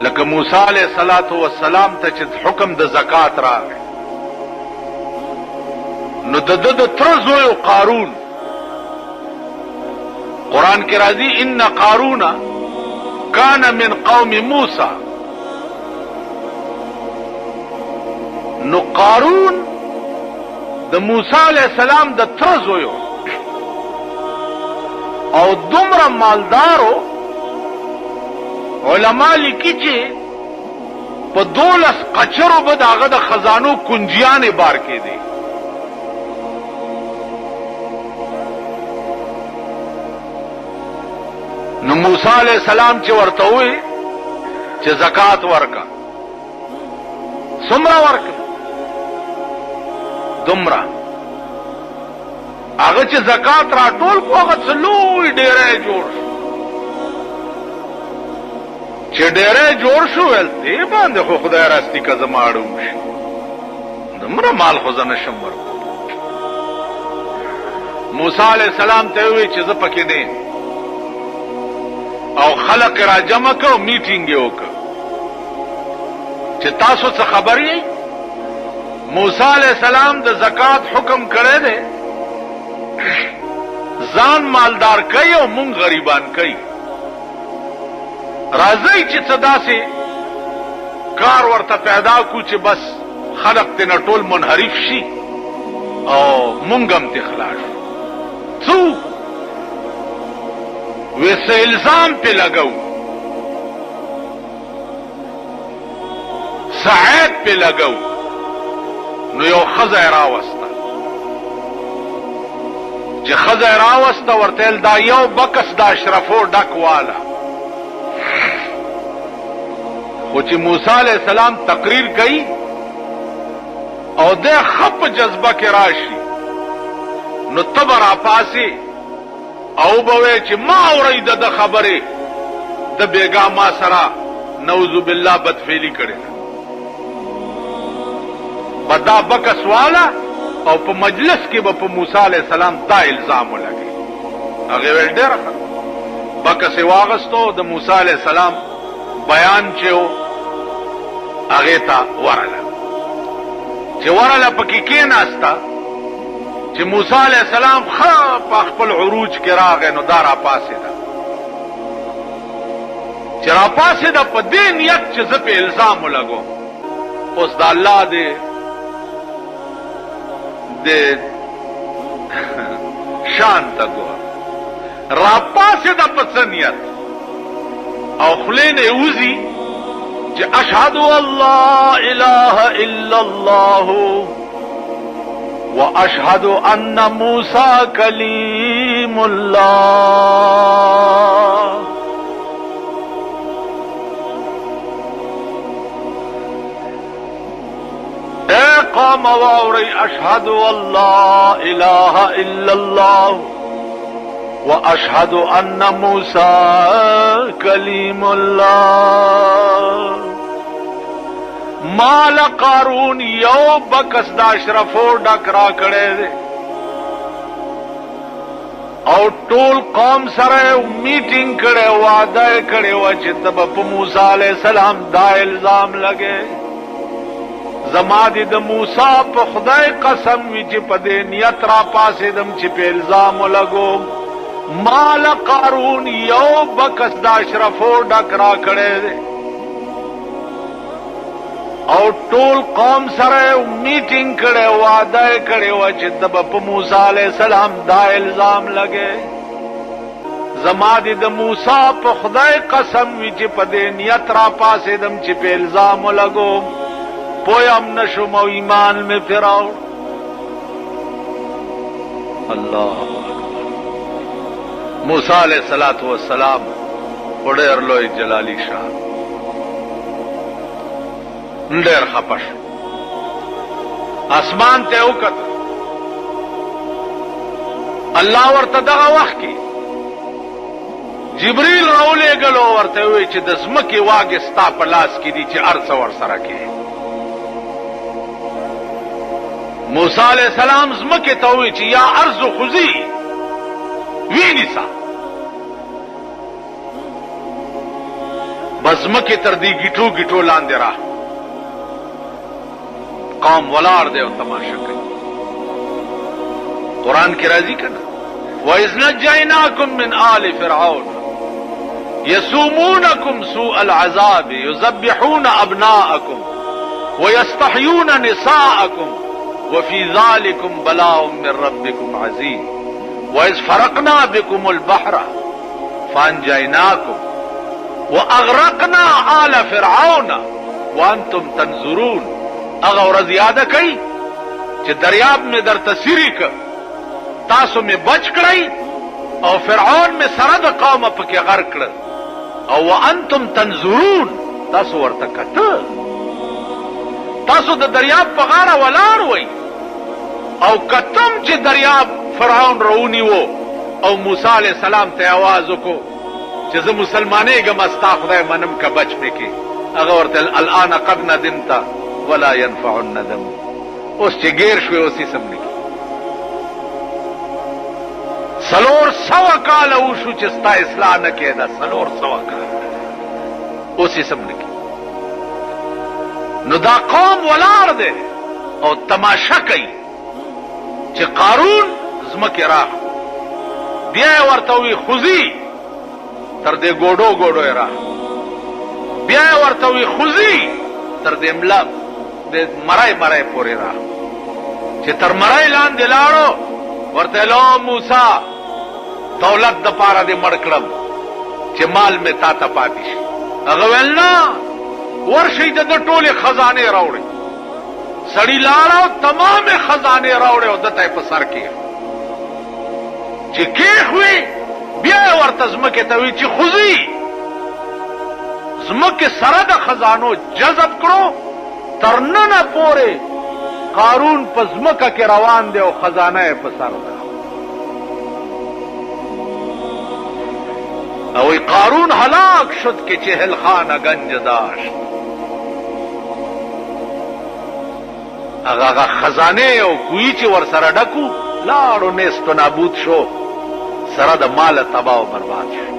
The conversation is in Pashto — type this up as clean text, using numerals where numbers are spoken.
لکه موسی علیہ الصلوۃ والسلام ته چې حکم د زکات راغی نو د تر زوی قارون قرآن کې راځي ان قارون کان من قوم موسی نو قارون د موسی علیہ السلام د تر زوی او دومره مالدارو علماء لیکي چې په 12 قچرو به داغه د خزانو کنجیانې بار کې دي نو موسی علیہ السلام چې ورته وې چې زکات ورکا څومره ورکا دومره هغه چې زکات راټول کو هغه څلوي ډېرې جوړ چې ډېرې جوړ شو ول دې باندې خو خدای راستي کا زماړو شي دومره مال خو زنه شمر موسی علیہ السلام ته وی چې ز پکې نه او خلق را جمع کو میټینګ یو کو چې تاسو څه خبر یې موسی علیہ السلام د زکات حکم کړی دی ځان مالدار کوي او مونږ غریبان کوي راځي چې صدا سي کار ورته پیدا کو چې بس خلق ته نټول منحرف شي او مونږ هم تخلاص څو ویسے الزام پہ لگاؤ سعید پہ لگاؤ نو یو خزه راوسته چې خزه راوسته ورتل دا یو بکس دا اشرفو ډک والا خو چې موسی علیہ السلام تقریر کړي او د خپ جذبه کې راشي نو تبر اپاسي او بوي چې ما اورید د خبره د بیګا ما سره نعوذ بالله بدفعلی کړي بدا بکس والا او په مجلس کې به په موسی علیہ السلام دا الزام ولګي هغه ول ډېر بکس واغستو د موسی علیہ السلام بیان چو هغه تا ورله چې ورله پکې کې ناستا چې موسی علیہ السلام خپل عروج کې راغی نو دا را پاسې ده چې را پاسې ده په دې نیت چې زه په الزام ولګو اوس د الله دې شان تا ګور را پاسې ده په څه نیت او خلینه وزي چې اشهد الله اله الا الله واشهد ان موسی کلیم الله اے قوم واوری اشهد الله اله الا الله واشهد ان موسی کلیم الله مال قارون یو بکس دا اشرفو ډک را کړی دی او ټول قوم سره میټینګ کړي وعده کړي و چې تب په موسی علیہ السلام دا الزام لګي زما دې د موسی په خدای قسم وی چې په دې نیت را پاسې دم چې په الزام لګو مال قارون یو بکس دا اشرفو ډک را کړی دی او ټول قوم سره میټینګ کړي وعده کړي و چې د په موسی علیہ السلام دا الزام لګي زما دې د موسی په خدای قسم وی چې په دې نیت را پاسې دم چې په الزام لګو پویم نشم او ایمان میں پھراؤ اللہ موسی علیہ الصلوۃ والسلام وړر لوی جلالی شان ډېر خپش اسمان ته وکړ الله ورته دغه وخت کې جبريل راولېګلو ورته وی چې د زمکه واګه ستا په لاس کې دي چې ارڅ ور سره کې موسی علیہ السلام زمکه ته وی چې یا ارض خذي ویني سا بزمکه تر دی گیټو گیټو لاندې را قوم ولاړ دی او تماشا کوي. قرآن کې راځي کنه وَإِذْ نَجَّيْنَاكُمْ مِنْ آلِ فِرْعَوْنَ يَسُومُونَكُمْ سُوءَ الْعَذَابِ يُذَبِّحُونَ أَبْنَاءَكُمْ وَيَسْتَحْيُونَ نِسَاءَكُمْ وَفِي ذَلِكُمْ بَلَاءٌ مِّن رَّبِّكُمْ عَظِيمٌ وَإِذْ فَرَقْنَا بِكُمُ الْبَحْرَ فَأَنجَيْنَاكُمْ وَأَغْرَقْنَا آلَ فِرْعَوْنَ وَأَنْتُمْ تَنظُرُونَ. اغه ورځ یاد کړئ چې دریاب میں در تسیری ک تاسو میں بچ کړئ او فرعون میں سره د قوم پکې غرق کړ او وانتم تنظرون تاسو ورته کته. تاسو د دریاب په غاړه ولاړ وئ او کتم چې دریاب فرعون رونی وو او موسی علیہ السلام ته आवाज وکړو چې زه مسلمانېږم استا خدای منم کا بچ مې کې. هغه ورته الان قد ندمت ولا ينفع الندم. اوس چې غیر شوي اوسې سم نه کی. سلور سوا کال وشو چې ستا اصلاح نه کېده. سلور سوا کال اوسې سم نه کی. نو دا قوم ولاړ دی او تماشا کوي چې قارون زمکه راغ بیا ورته وی خوځي تر دې ګوډو ګوډو راغ بیا ورته وی خوځي تر دې ملا د مرای مرای پورې را چې تر مرای لاندې لاړو ورته لو موسی دولت د پاره دې مړ کړم چې مال می تا ته پاتې شي. هغه ویل نه ورشي د ټوله خزانه راوړي. سړی لاړو تمام خزانه راوړي او دته په سر کې چې کېخوي بیا ورته زمکه ته وی چې خوځي زمکه سره د خزانو جذب کړو ترننه پورې قارون په زمکه کې روان دی او خزانه یې په سر ده. او قارون هلاک شد که چهل خانه گنج داشت. هغه خزانه او کوی چې ور سره ډکو لاړو نیست و نابود شو سره د مال تباہ و برباد شو.